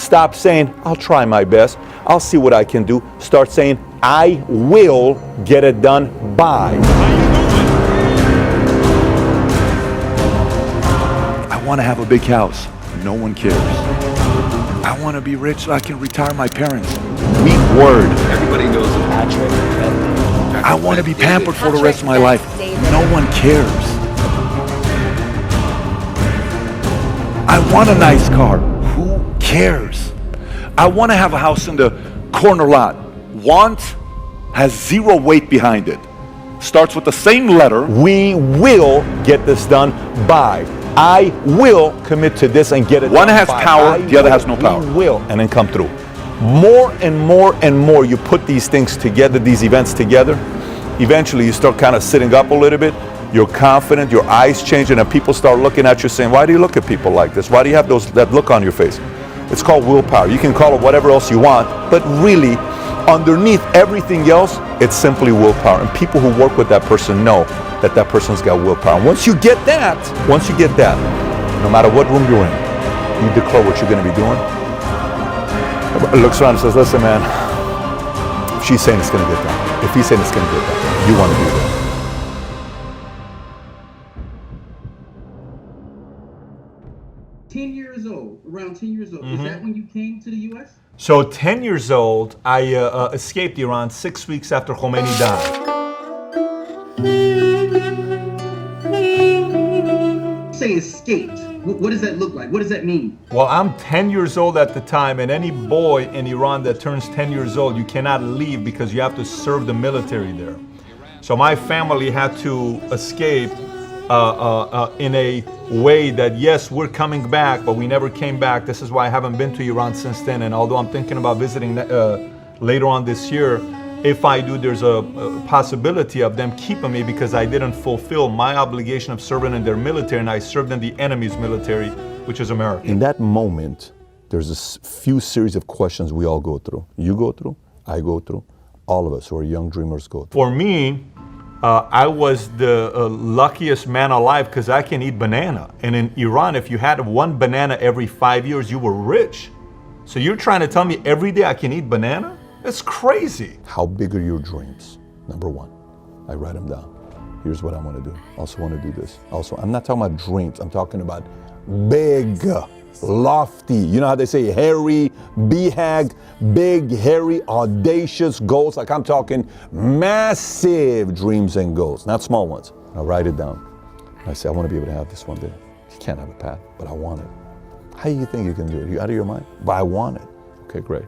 Stop saying, I'll try my best. I'll see what I can do. Start saying, I will get it done by. I want to have a big house. No one cares. I want to be rich so I can retire my parents. Weak word. Everybody knows Patrick. I want to be pampered for the rest of my life. No one cares. I want a nice car. Who cares? I want to have a house in the corner lot. Want has zero weight behind it. Starts with the same letter. We will get this done by. I will commit to this and get it done. One has power, the other has no power. We will, and then come through. More and more and more you put these things together, these events together, eventually you start kind of sitting up a little bit. You're confident, your eyes change, and then people start looking at you saying, why do you look at people like this? Why do you have that look on your face? It's called willpower. You can call it whatever else you want, but really, underneath everything else, it's simply willpower. And people who work with that person know that that person's got willpower. And once you get that, no matter what room you're in, you declare what you're going to be doing. Everybody looks around and says, listen, man, if she's saying it's going to get done, if he's saying it's going to get done, you want to do that. 10 years old, around 10 years old. Is that when you came to the U.S.? So 10 years old, I escaped Iran 6 weeks after Khomeini died. Say escaped. What does that look like? What does that mean? Well, I'm 10 years old at the time, and any boy in Iran that turns 10 years old, you cannot leave because you have to serve the military there. So my family had to escape in a way that, yes, we're coming back, but we never came back. This is why I haven't been to Iran since then. And although I'm thinking about visiting later on this year, if I do, there's a possibility of them keeping me because I didn't fulfill my obligation of serving in their military, and I served in the enemy's military, which is America. In that moment, there's a few series of questions we all go through. You go through, I go through, all of us who are young dreamers go through. For me, I was the luckiest man alive because I can eat banana. And in Iran, if you had one banana every 5 years, you were rich. So you're trying to tell me every day I can eat banana? That's crazy. How big are your dreams? Number one, I write them down. Here's what I want to do. Also want to do this. Also, I'm not talking about dreams. I'm talking about big, lofty. You know how they say hairy, BHAG, big, hairy, audacious goals? Like I'm talking massive dreams and goals, not small ones. I write it down. I say, I want to be able to have this one day. You can't have a path, but I want it. How do you think you can do it? You out of your mind? But I want it. Okay, great.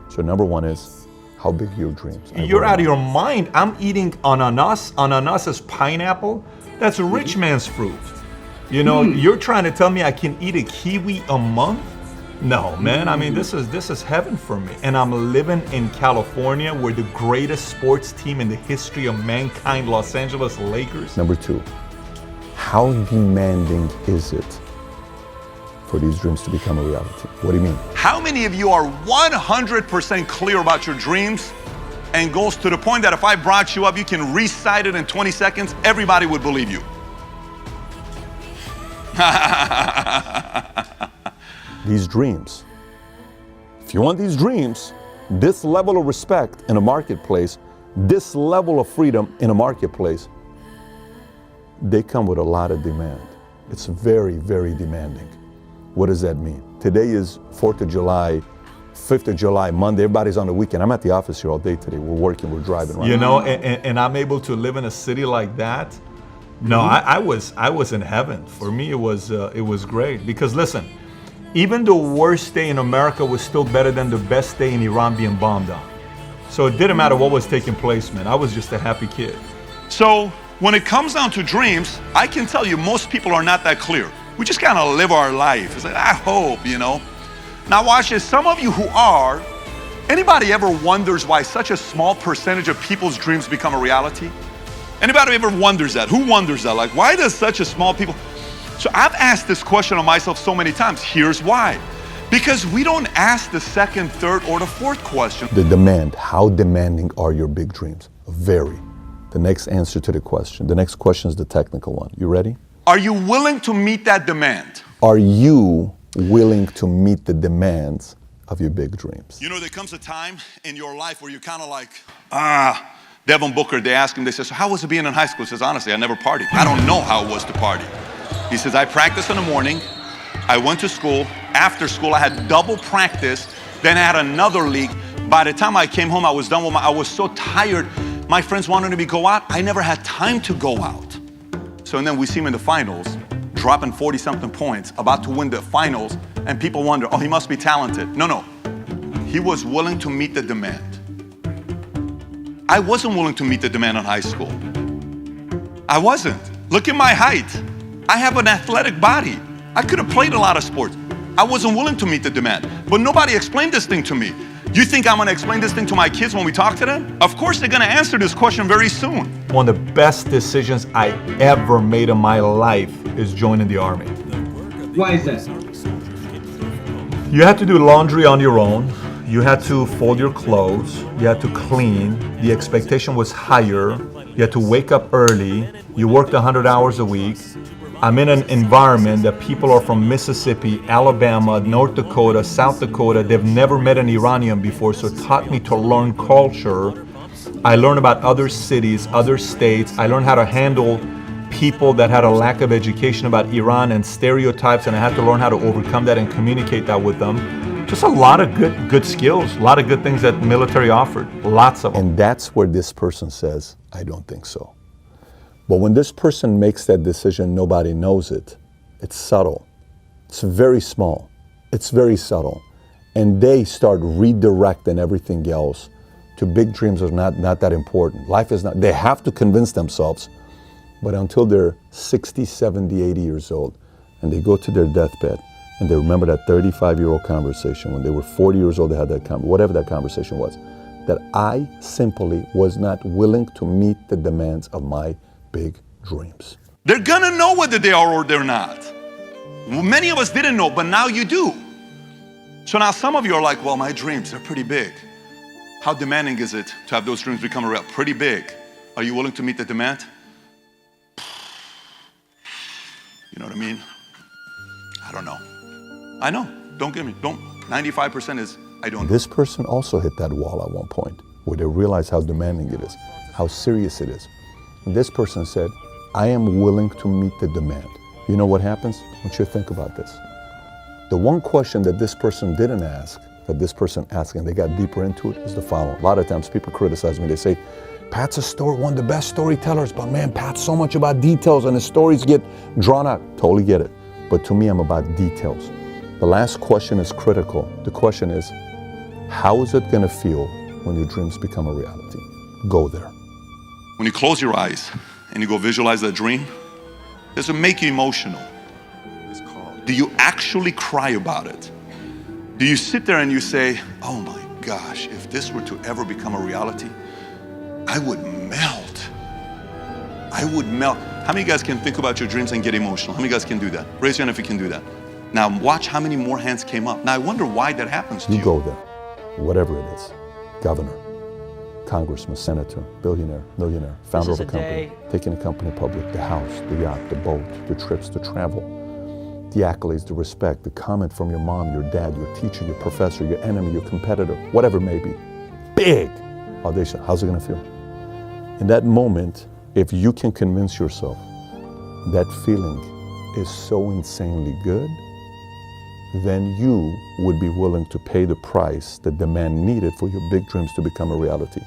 So number one is, how big are your dreams? You're out of your mind. I'm eating ananas. Ananas is pineapple. That's a rich man's fruit. You know, you're trying to tell me I can eat a kiwi a month? No, man. I mean, this is heaven for me. And I'm living in California, where the greatest sports team in the history of mankind, Los Angeles Lakers. Number two, how demanding is it for these dreams to become a reality? What do you mean? How many of you are 100% clear about your dreams and goals to the point that if I brought you up, you can recite it in 20 seconds, everybody would believe you? These dreams. If you want these dreams, this level of respect in a marketplace, this level of freedom in a marketplace, they come with a lot of demand. It's very, very demanding. What does that mean? Today is 4th of July, 5th of July, Monday. Everybody's on the weekend. I'm at the office here all day today. We're working, we're driving. Right, you know, and I'm able to live in a city like that. No, I was in heaven. For me, it was great. Because listen, even the worst day in America was still better than the best day in Iran being bombed on. So it didn't matter what was taking place, man. I was just a happy kid. So when it comes down to dreams, I can tell you most people are not that clear. We just kind of live our life. It's like, I hope, you know. Now watch this. Some of you who are, anybody ever wonders why such a small percentage of people's dreams become a reality? Anybody ever wonders that? Who wonders that? Like, why does such a small people? So I've asked this question of myself so many times. Here's why. Because we don't ask the second, third, or the fourth question. The demand. How demanding are your big dreams? Very. The next answer to the question. The next question is the technical one. You ready? Are you willing to meet that demand? Are you willing to meet the demands of your big dreams. You know, there comes a time in your life where you're kind of like, Devin Booker, they ask him, they say, so how was it being in high school? He says, honestly, I never partied. I don't know how it was to party. He says, I practiced in the morning, I went to school, after school I had double practice, then I had another league. By the time I came home, I was done with I was so tired. My friends wanted me to go out. I never had time to go out. So and then we see him in the finals, dropping 40-something points, about to win the finals, and people wonder, oh, he must be talented. No. He was willing to meet the demand. I wasn't willing to meet the demand in high school. I wasn't. Look at my height. I have an athletic body. I could have played a lot of sports. I wasn't willing to meet the demand. But nobody explained this thing to me. You think I'm gonna explain this thing to my kids when we talk to them? Of course they're gonna answer this question very soon. One of the best decisions I ever made in my life is joining the Army. Why is that? You had to do laundry on your own. You had to fold your clothes. You had to clean. The expectation was higher. You had to wake up early. You worked 100 hours a week. I'm in an environment that people are from Mississippi, Alabama, North Dakota, South Dakota. They've never met an Iranian before, so it taught me to learn culture. I learned about other cities, other states. I learned how to handle people that had a lack of education about Iran and stereotypes, and I had to learn how to overcome that and communicate that with them. Just a lot of good skills, a lot of good things that military offered, lots of them. And that's where this person says, I don't think so. But when this person makes that decision, nobody knows it. It's subtle. It's very small. It's very subtle. And they start redirecting everything else to big dreams are not that important. Life is not, they have to convince themselves, but until they're 60, 70, 80 years old, and they go to their deathbed, and they remember that 35-year-old conversation, when they were 40 years old, they had that whatever that conversation was, that I simply was not willing to meet the demands of my big dreams. They're gonna know whether they are or they're not. Many of us didn't know, but now you do. So now some of you are like, well, my dreams, they're pretty big. How demanding is it to have those dreams become real? Pretty big. Are you willing to meet the demand? You know what I mean? I don't know. I know, don't give me, don't. 95% is, I don't know. This person also hit that wall at one point where they realized how demanding it is, how serious it is. And this person said, I am willing to meet the demand. You know what happens? I want you to think about this. The one question that this person didn't ask, that this person asked, and they got deeper into it, is the following. A lot of times people criticize me. They say, Pat's one of the best storytellers, but man, Pat's so much about details and his stories get drawn out. Totally get it. But to me, I'm about details. The last question is critical. The question is, how is it gonna feel when your dreams become a reality? Go there. When you close your eyes and you go visualize that dream, does it make you emotional? Do you actually cry about it? Do you sit there and you say, oh my gosh, if this were to ever become a reality, I would melt. I would melt. How many of you guys can think about your dreams and get emotional? How many of you guys can do that? Raise your hand if you can do that. Now watch how many more hands came up. Now I wonder why that happens to you. You go there, whatever it is, governor, congressman, senator, billionaire, millionaire, founder of a company, taking a company public, the house, the yacht, the boat, the trips, the travel, the accolades, the respect, the comment from your mom, your dad, your teacher, your professor, your enemy, your competitor, whatever it may be. Big audition. How's it gonna feel? In that moment, if you can convince yourself that feeling is so insanely good, then you would be willing to pay the price that the man needed for your big dreams to become a reality.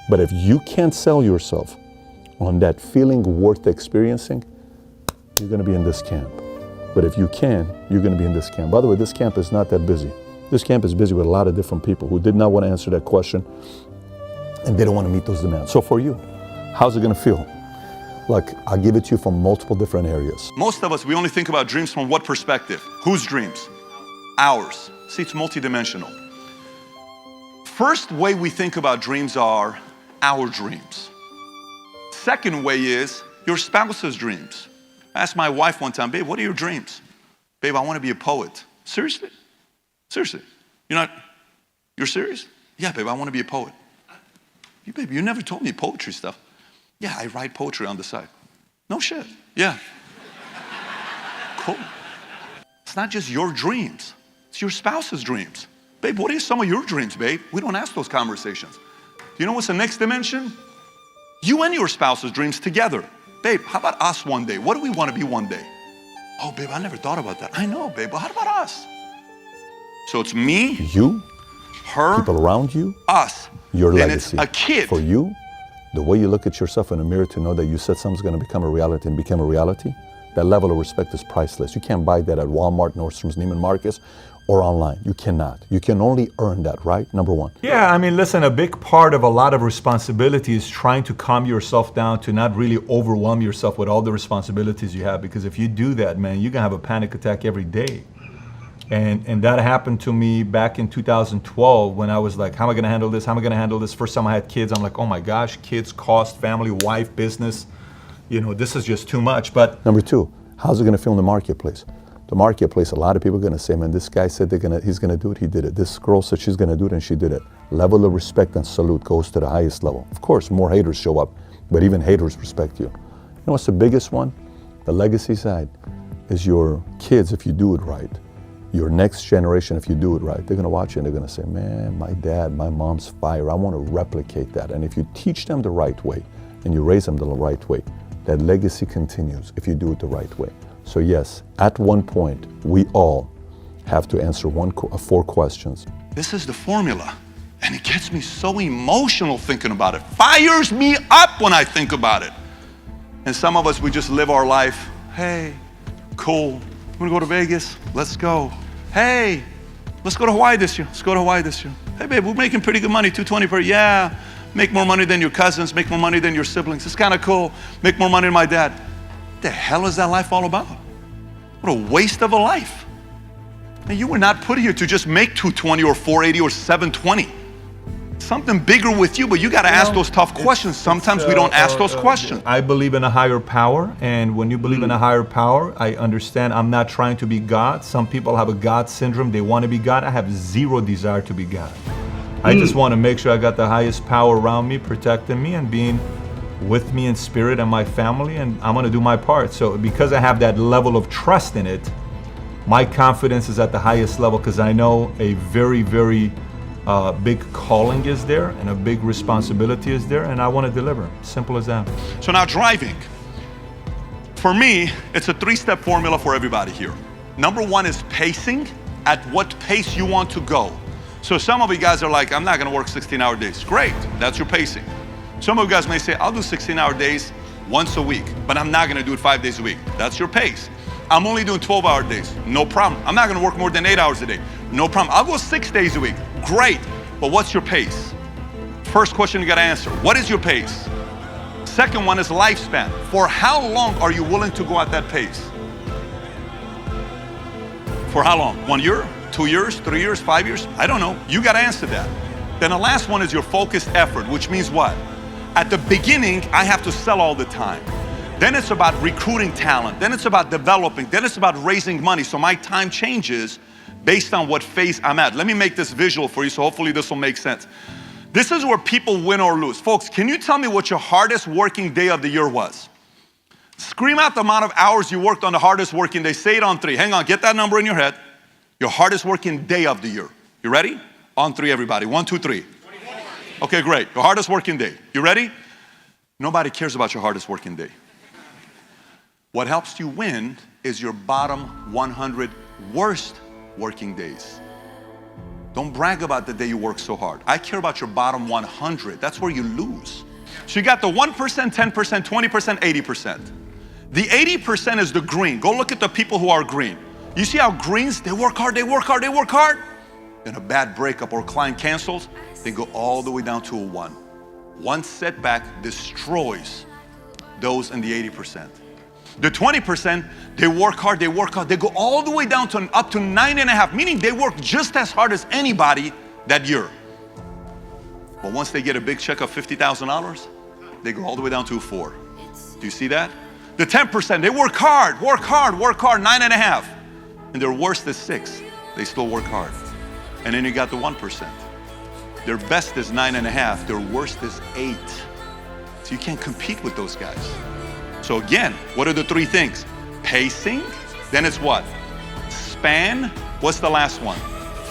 But if you can't sell yourself on that feeling worth experiencing, you're gonna be in this camp. But if you can, you're gonna be in this camp. By the way, this camp is not that busy. This camp is busy with a lot of different people who did not want to answer that question, and they don't want to meet those demands. So for you, how's it gonna feel? Look, I'll give it to you from multiple different areas. Most of us, we only think about dreams from what perspective? Whose dreams? Ours. See, it's multidimensional. First way we think about dreams are our dreams. Second way is your spouse's dreams. I asked my wife one time, babe, what are your dreams? Babe, I want to be a poet. Seriously? Seriously? You're serious? Yeah, babe, I want to be a poet. Babe, you never told me poetry stuff. Yeah, I write poetry on the side. No shit. Yeah. Cool. It's not just your dreams. It's your spouse's dreams. Babe, what are some of your dreams, babe? We don't ask those conversations. Do you know what's the next dimension? You and your spouse's dreams together. Babe, how about us one day? What do we want to be one day? Oh, babe, I never thought about that. I know, babe, but how about us? So it's me, You, her, people around you, us. your Then legacy. it's a kid. For you, the way you look at yourself in the mirror to know that you said something's going to become a reality and become a reality, that level of respect is priceless. You can't buy that at Walmart, Nordstrom's, Neiman Marcus, or online. You cannot. You can only earn that, right? Number one. Yeah, I mean, listen, a big part of a lot of responsibility is trying to calm yourself down, to not really overwhelm yourself with all the responsibilities you have. Because if you do that, man, you're gonna have a panic attack every day. And that happened to me back in 2012 when I was like, how am I gonna handle this? How am I gonna handle this? First time I had kids, I'm like, oh my gosh, kids, cost, family, wife, business. You know, this is just too much. But Number two, how's it going to feel in the marketplace? The marketplace, a lot of people are going to say, man, this guy said he's going to do it, he did it. This girl said she's going to do it, and she did it. Level of respect and salute goes to the highest level. Of course, more haters show up, but even haters respect you. You know what's the biggest one? The legacy side is your kids, if you do it right. Your next generation, if you do it right, they're going to watch you and they're going to say, man, my dad, my mom's fire. I want to replicate that. And if you teach them the right way and you raise them the right way, that legacy continues if you do it the right way. So yes, at one point, we all have to answer 4 questions. This is the formula. And it gets me so emotional thinking about it. Fires me up when I think about it. And some of us, we just live our life. Hey, cool. I'm gonna go to Vegas. Let's go. Hey, let's go to Hawaii this year. Let's go to Hawaii this year. Hey, babe, we're making pretty good money, $220 per. Yeah, make more money than your cousins, make more money than your siblings. It's kind of cool. Make more money than my dad. What the hell is that life all about? What a waste of a life. And you were not put here to just make $220 or $480 or $720. Something bigger with you, but you got to ask those tough questions. Sometimes we don't ask those questions. I believe in a higher power, and when you believe in a higher power, I understand I'm not trying to be God. Some people have a God syndrome. They want to be God. I have zero desire to be God. I just want to make sure I got the highest power around me, protecting me and being with me in spirit and my family, and I'm going to do my part. So because I have that level of trust in it, my confidence is at the highest level because I know a very, very big calling is there and a big responsibility is there, and I want to deliver. Simple as that. So now driving. For me, it's a 3-step formula for everybody here. Number 1 is pacing, at what pace you want to go. So some of you guys are like, I'm not going to work 16-hour days. Great, that's your pacing. Some of you guys may say, I'll do 16-hour days once a week, but I'm not going to do it 5 days a week. That's your pace. I'm only doing 12-hour days. No problem. I'm not going to work more than 8 hours a day. No problem. I'll go 6 days a week. Great. But what's your pace? First question you got to answer. What is your pace? Second one is lifespan. For how long are you willing to go at that pace? For how long? 1 year? 2 years? 3 years? 5 years? I don't know. You got to answer that. Then the last one is your focused effort, which means what? At the beginning, I have to sell all the time. Then it's about recruiting talent. Then it's about developing. Then it's about raising money. So my time changes based on what phase I'm at. Let me make this visual for you, so hopefully this will make sense. This is where people win or lose. Folks, can you tell me what your hardest working day of the year was? Scream out the amount of hours you worked on the hardest working day. Say it on 3. Hang on, get that number in your head. Your hardest working day of the year. You ready? On 3, everybody. 1, 2, 3. Okay, great. Your hardest working day. You ready? Nobody cares about your hardest working day. What helps you win is your bottom 100 worst working days. Don't brag about the day you work so hard. I care about your bottom 100. That's where you lose. So you got the 1%, 10%, 20%, 80%. The 80% is the green. Go look at the people who are green. You see how greens, they work hard, they work hard, they work hard. Then a bad breakup or client cancels, they go all the way down to a 1. One setback destroys those in the 80%. The 20%, they work hard, they work hard. They go all the way down to up to 9.5, meaning they work just as hard as anybody that year. But once they get a big check of $50,000, they go all the way down to a 4. Do you see that? The 10%, they work hard, 9.5. And their worst is 6. They still work hard. And then you got the 1%. Their best is 9.5, their worst is 8. So you can't compete with those guys. So again, what are the 3 things? Pacing, then it's what? Span, what's the last one?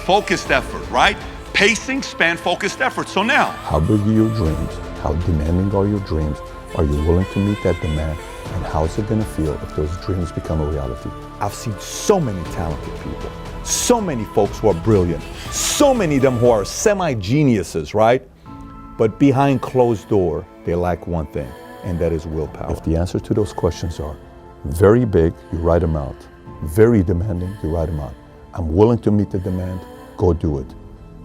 focused effort, right? Pacing, span, focused effort. So now, how big are your dreams? How demanding are your dreams? Are you willing to meet that demand? And how is it going to feel if those dreams become a reality? I've seen so many talented people, so many folks who are brilliant, so many of them who are semi-geniuses, right? But behind closed door, they lack one thing, and that is willpower. If the answer to those questions are very big, you write them out. Very demanding, you write them out. I'm willing to meet the demand, go do it.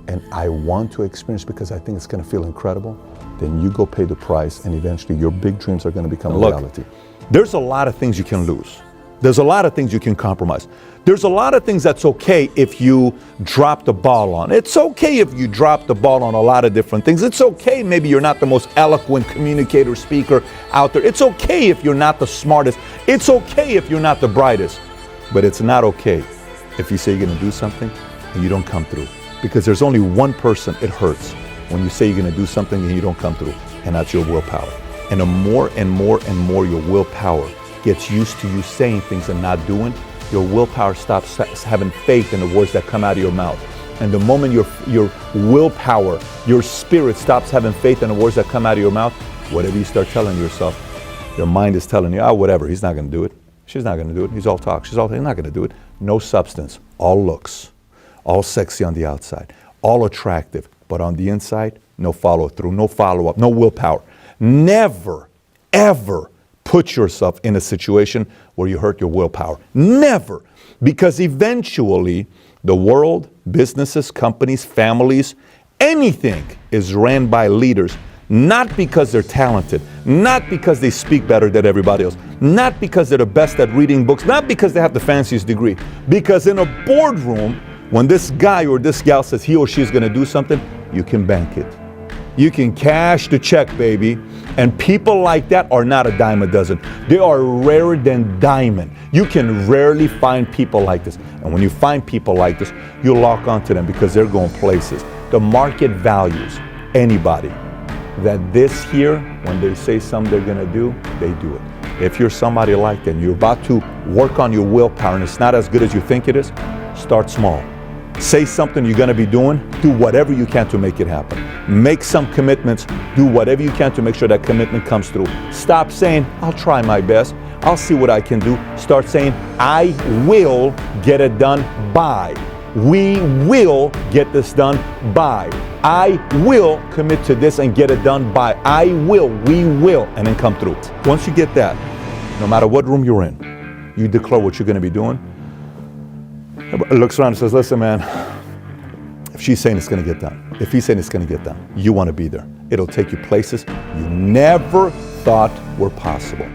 And I want to experience because I think it's going to feel incredible, then you go pay the price, and eventually your big dreams are going to become a reality. There's a lot of things you can lose. There's a lot of things you can compromise. There's a lot of things that's okay if you drop the ball on. It's okay if you drop the ball on a lot of different things. It's okay maybe you're not the most eloquent communicator, speaker out there. It's okay if you're not the smartest. It's okay if you're not the brightest. But it's not okay if you say you're going to do something and you don't come through. Because there's only one person it hurts when you say you're going to do something and you don't come through, and that's your willpower. And the more and more and more your willpower gets used to you saying things and not doing, your willpower stops having faith in the words that come out of your mouth. And the moment your willpower, your spirit stops having faith in the words that come out of your mouth, whatever you start telling yourself, your mind is telling you, whatever, he's not going to do it. She's not going to do it. He's all talk. He's not going to do it. No substance, all looks, all sexy on the outside, all attractive, but on the inside, no follow through, no follow up, no willpower. Never, ever put yourself in a situation where you hurt your willpower. Never. Because eventually the world, businesses, companies, families, anything is ran by leaders, not because they're talented, not because they speak better than everybody else, not because they're the best at reading books, not because they have the fanciest degree. Because in a boardroom, when this guy or this gal says he or she is going to do something, you can bank it. You can cash the check, baby. And people like that are not a dime a dozen. They are rarer than diamond. You can rarely find people like this. And when you find people like this, you lock onto them because they're going places. The market values anybody that this here, when they say something they're going to do, they do it. If you're somebody like that and you're about to work on your willpower and it's not as good as you think it is, start small. Say something you're going to be doing, do whatever you can to make it happen. Make some commitments, do whatever you can to make sure that commitment comes through. Stop saying, I'll try my best, I'll see what I can do. Start saying, I will get it done by. We will get this done by. I will commit to this and get it done by. I will, we will, and then come through. Once you get that, no matter what room you're in, you declare what you're going to be doing. Everybody looks around and says, listen, man, if she's saying it's going to get done, if he's saying it's going to get done, you want to be there. It'll take you places you never thought were possible.